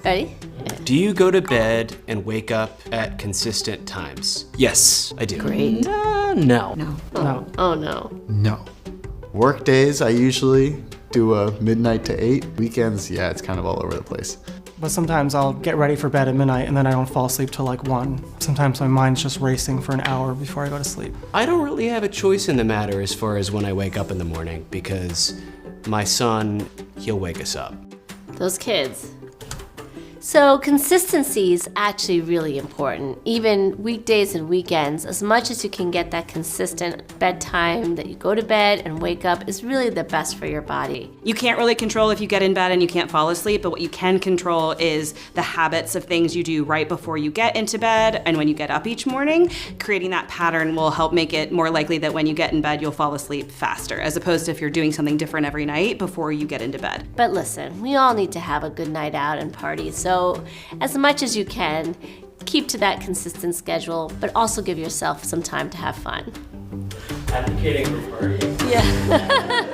Ready? Do you go to bed and wake up at consistent times? Yes, I do. Great. No. No. Oh no. No. Work days, I usually do a midnight to 8. Weekends, yeah, it's kind of all over the place. But sometimes I'll get ready for bed at midnight and then I don't fall asleep till like 1. Sometimes my mind's just racing for an hour before I go to sleep. I don't really have a choice in the matter as far as when I wake up in the morning because my son, he'll wake us up. Those kids. So consistency is actually really important, even weekdays and weekends. As much as you can get that consistent bedtime that you go to bed and wake up is really the best for your body. You can't really control if you get in bed and you can't fall asleep, but what you can control is the habits of things you do right before you get into bed and when you get up each morning. Creating that pattern will help make it more likely that when you get in bed, you'll fall asleep faster, as opposed to if you're doing something different every night before you get into bed. But listen, we all need to have a good night out and party, so as much as you can, keep to that consistent schedule, but also give yourself some time to have fun. Advocating for parties. Yeah.